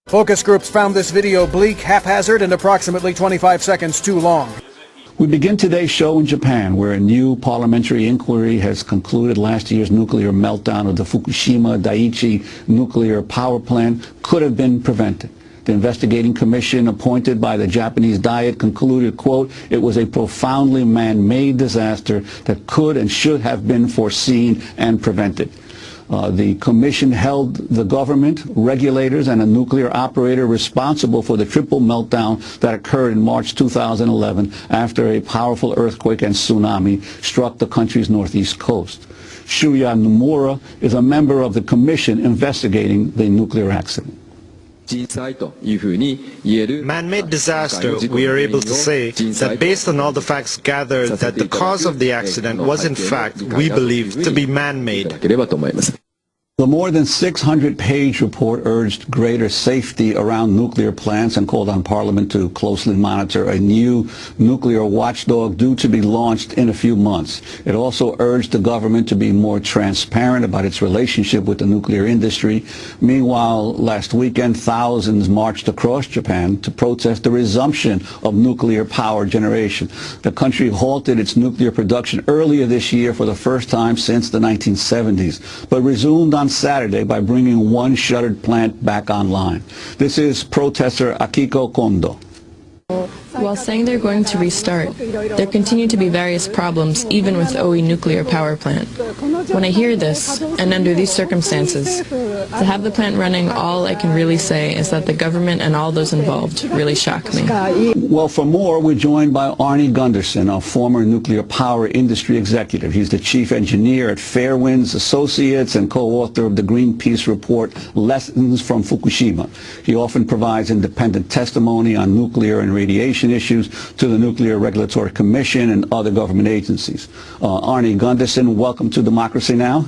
Focus groups found this video bleak, haphazard, and approximately 25 seconds too long. We begin today's show in Japan, where a new parliamentary inquiry has concluded last year's nuclear meltdown of the Fukushima Daiichi nuclear power plant could have been prevented. The investigating commission appointed by the Japanese Diet concluded, quote, it was a profoundly man-made disaster that could and should have been foreseen and prevented. The commission held the government, regulators, and a nuclear operator responsible for the triple meltdown that occurred in March 2011 after a powerful earthquake and tsunami struck the country's northeast coast. Shuya Nomura is a member of the commission investigating the nuclear accident. Man-made disaster, we are able to say that based on all the facts gathered that the cause of the accident was in fact, we believe, to be man-made. The more than 600-page report urged greater safety around nuclear plants and called on Parliament to closely monitor a new nuclear watchdog due to be launched in a few months. It also urged the government to be more transparent about its relationship with the nuclear industry. Meanwhile, last weekend, thousands marched across Japan to protest the resumption of nuclear power generation. The country halted its nuclear production earlier this year for the first time since the 1970s, but resumed on Saturday by bringing one shuttered plant back online. This is protester Akiko Kondo. While saying they're going to restart, there continue to be various problems even with OE nuclear power plant. When I hear this, and under these circumstances, to have the plant running, all I can really say is that the government and all those involved really shock me. Well, for more, we're joined by Arnie Gundersen, a former nuclear power industry executive. He's the chief engineer at Fairewinds Associates and co-author of the Greenpeace report, Lessons from Fukushima. He often provides independent testimony on nuclear and radiation issues to the Nuclear Regulatory Commission and other government agencies. Arnie Gundersen, welcome to Democracy Now!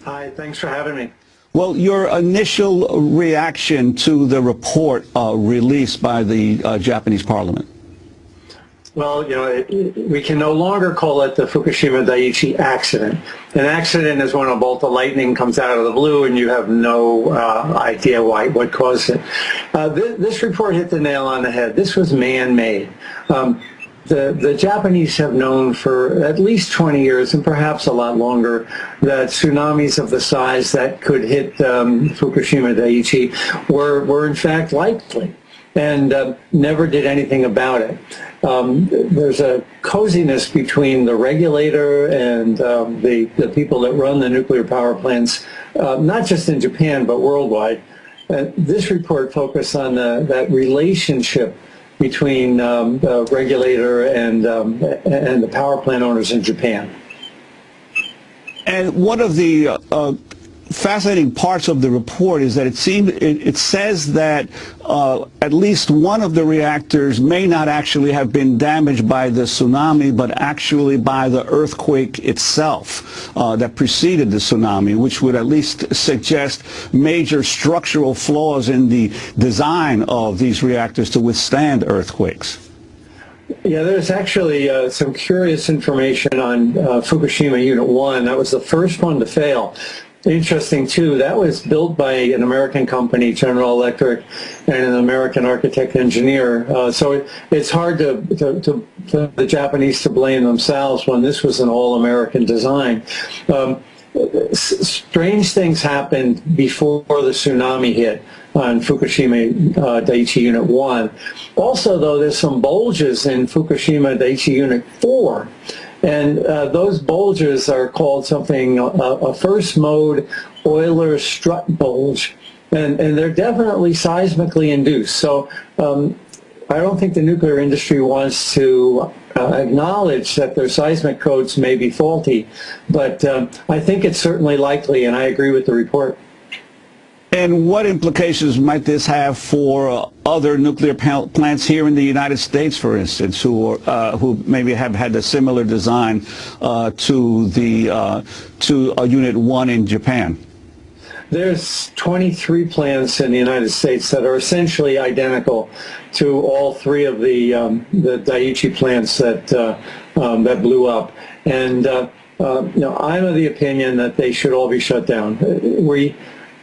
Hi, thanks for having me. Well, your initial reaction to the report released by the Japanese Parliament? Well, you know, we can no longer call it the Fukushima Daiichi accident. An accident is when a bolt of lightning comes out of the blue and you have no idea what caused it. This report hit the nail on the head. This was man-made. The Japanese have known for at least 20 years, and perhaps a lot longer, that tsunamis of the size that could hit Fukushima Daiichi were in fact likely, and never did anything about it. There's a coziness between the regulator and the people that run the nuclear power plants, not just in Japan but worldwide. This report focused on that relationship between the regulator and the power plant owners in Japan. And one of the fascinating parts of the report is that it says that at least one of the reactors may not actually have been damaged by the tsunami, but actually by the earthquake itself that preceded the tsunami, which would at least suggest major structural flaws in the design of these reactors to withstand earthquakes. Yeah, there's actually some curious information on Fukushima Unit 1. That was the first one to fail. Interesting, too, that was built by an American company, General Electric, and an American architect engineer. So it's hard for the Japanese to blame themselves when this was an all-American design. Strange things happened before the tsunami hit on Fukushima Daiichi Unit 1. Also, though, there's some bulges in Fukushima Daiichi Unit 4. And those bulges are called something, a first mode Euler strut bulge, and they're definitely seismically induced. So I don't think the nuclear industry wants to acknowledge that their seismic codes may be faulty, but I think it's certainly likely, and I agree with the report. And what implications might this have for other nuclear plants here in the United States, for instance, who maybe have had a similar design to Unit 1 in Japan? There's 23 plants in the United States that are essentially identical to all three of the Daiichi plants that blew up, and you know, I'm of the opinion that they should all be shut down.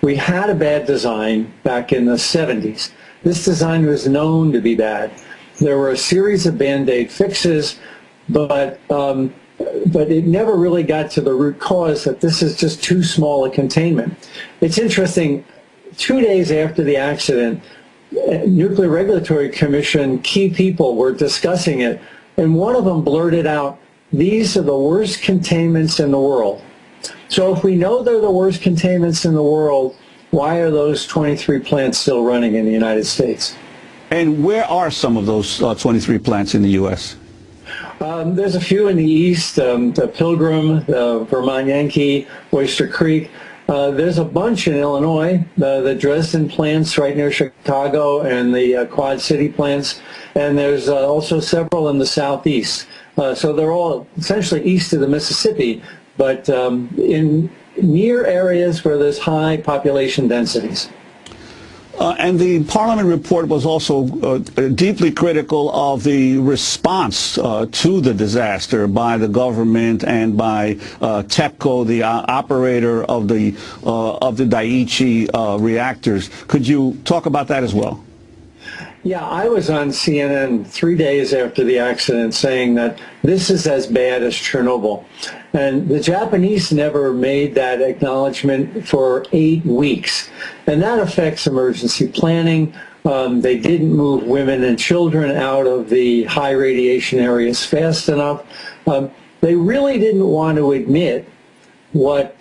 We had a bad design back in the 70s. This design was known to be bad. There were a series of Band-Aid fixes, but it never really got to the root cause that this is just too small a containment. It's interesting, 2 days after the accident, Nuclear Regulatory Commission key people were discussing it, and one of them blurted out, "These are the worst containments in the world." So if we know they're the worst containments in the world, why are those 23 plants still running in the United States? And where are some of those 23 plants in the U.S.? There's a few in the east, the Pilgrim, the Vermont Yankee, Oyster Creek. There's a bunch in Illinois, the Dresden plants right near Chicago and the Quad City plants. And there's also several in the southeast. So they're all essentially east of the Mississippi, but in near areas where there's high population densities. And the Parliament report was also deeply critical of the response to the disaster by the government and by TEPCO, the operator of the Daiichi reactors. Could you talk about that as well? Yeah, I was on CNN 3 days after the accident saying that this is as bad as Chernobyl. And the Japanese never made that acknowledgement for 8 weeks. And that affects emergency planning. They didn't move women and children out of the high radiation areas fast enough. They really didn't want to admit what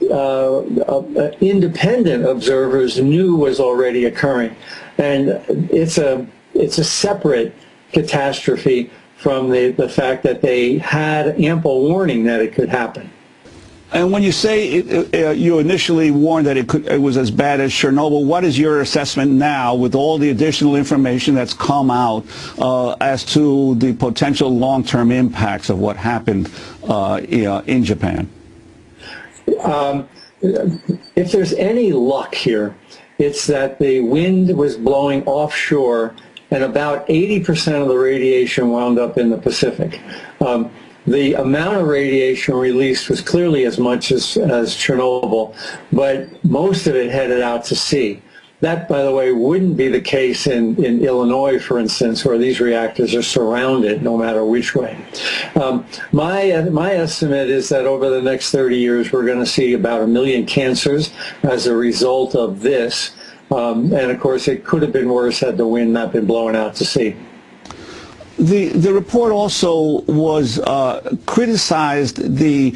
independent observers knew was already occurring. And it's a separate catastrophe from the fact that they had ample warning that it could happen. And when you say you initially warned that it was as bad as Chernobyl, what is your assessment now with all the additional information that's come out as to the potential long-term impacts of what happened in Japan? If there's any luck here, it's that the wind was blowing offshore and about 80% of the radiation wound up in the Pacific. The amount of radiation released was clearly as much as Chernobyl, but most of it headed out to sea. That, by the way, wouldn't be the case in Illinois, for instance, where these reactors are surrounded no matter which way. My estimate is that over the next 30 years, we're going to see about 1 million cancers as a result of this. And of course, it could have been worse had the wind not been blowing out to sea. The report also was criticized the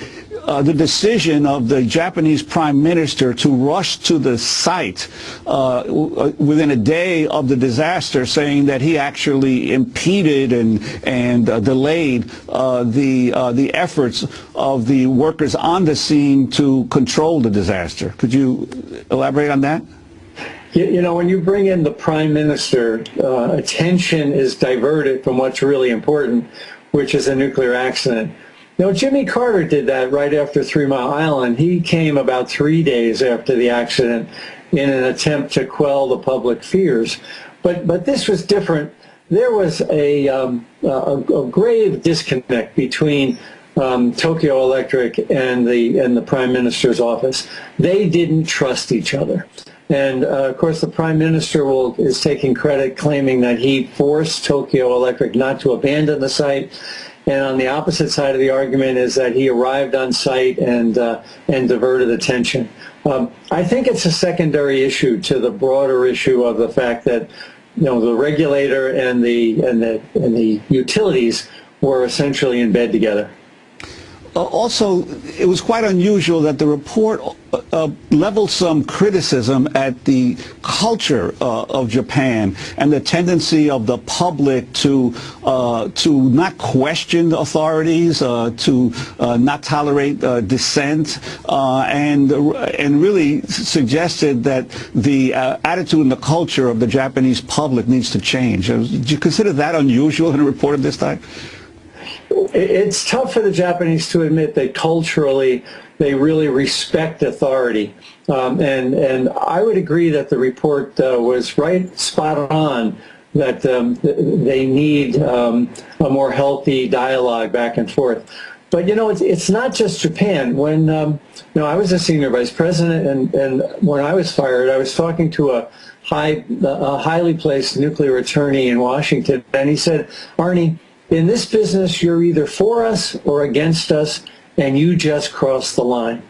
decision of the Japanese Prime Minister to rush to the site within a day of the disaster, saying that he actually impeded and delayed the efforts of the workers on the scene to control the disaster. Could you elaborate on that? You know, when you bring in the Prime Minister, attention is diverted from what's really important, which is a nuclear accident. Now, Jimmy Carter did that right after 3 Mile Island. He came about 3 days after the accident in an attempt to quell the public fears. But this was different. There was a grave disconnect between Tokyo Electric and the Prime Minister's office. They didn't trust each other. And, of course, the Prime Minister is taking credit, claiming that he forced Tokyo Electric not to abandon the site. And on the opposite side of the argument is that he arrived on site and diverted attention. I think it's a secondary issue to the broader issue of the fact that, you know, the regulator and the utilities were essentially in bed together. Also, it was quite unusual that the report leveled some criticism at the culture of Japan and the tendency of the public to not question the authorities, to not tolerate dissent, and really suggested that the attitude and the culture of the Japanese public needs to change. Do you consider that unusual in a report of this type? It's tough for the Japanese to admit that culturally they really respect authority. And I would agree that the report was right spot on that they need a more healthy dialogue back and forth. But, you know, it's not just Japan. When, you know, I was a senior vice president, and when I was fired, I was talking to a highly placed nuclear attorney in Washington, and he said, Arnie, in this business, you're either for us or against us, and you just crossed the line.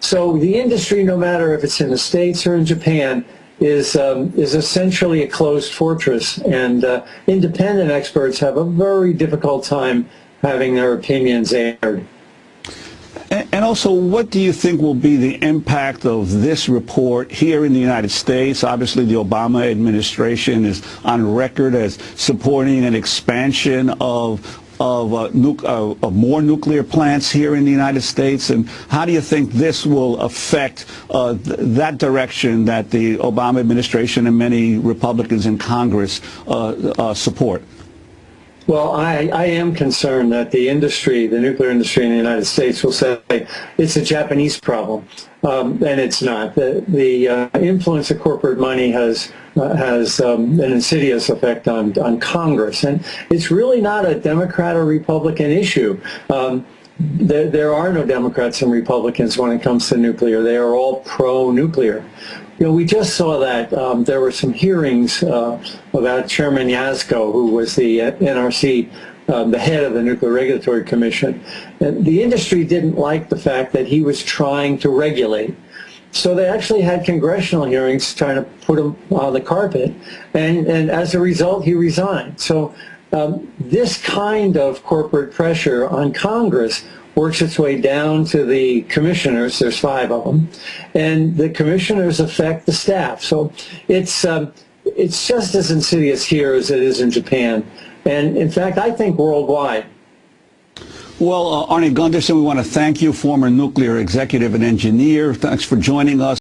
So the industry, no matter if it's in the States or in Japan, is essentially a closed fortress, and independent experts have a very difficult time having their opinions aired. And also, what do you think will be the impact of this report here in the United States? Obviously, the Obama administration is on record as supporting an expansion of more nuclear plants here in the United States. And how do you think this will affect that direction that the Obama administration and many Republicans in Congress support? Well, I am concerned that the industry, the nuclear industry in the United States, will say it's a Japanese problem, and it's not. The influence of corporate money has an insidious effect on Congress, and it's really not a Democrat or Republican issue. There are no Democrats and Republicans when it comes to nuclear. They are all pro-nuclear. You know, we just saw that there were some hearings about Chairman Yasko, who was the NRC, the head of the Nuclear Regulatory Commission. And the industry didn't like the fact that he was trying to regulate. So they actually had congressional hearings trying to put him on the carpet, and as a result, he resigned. So this kind of corporate pressure on Congress works its way down to the commissioners. There's 5 of them, and the commissioners affect the staff. So it's just as insidious here as it is in Japan, and in fact, I think worldwide. Well, Arnie Gundersen, we want to thank you, former nuclear executive and engineer. Thanks for joining us.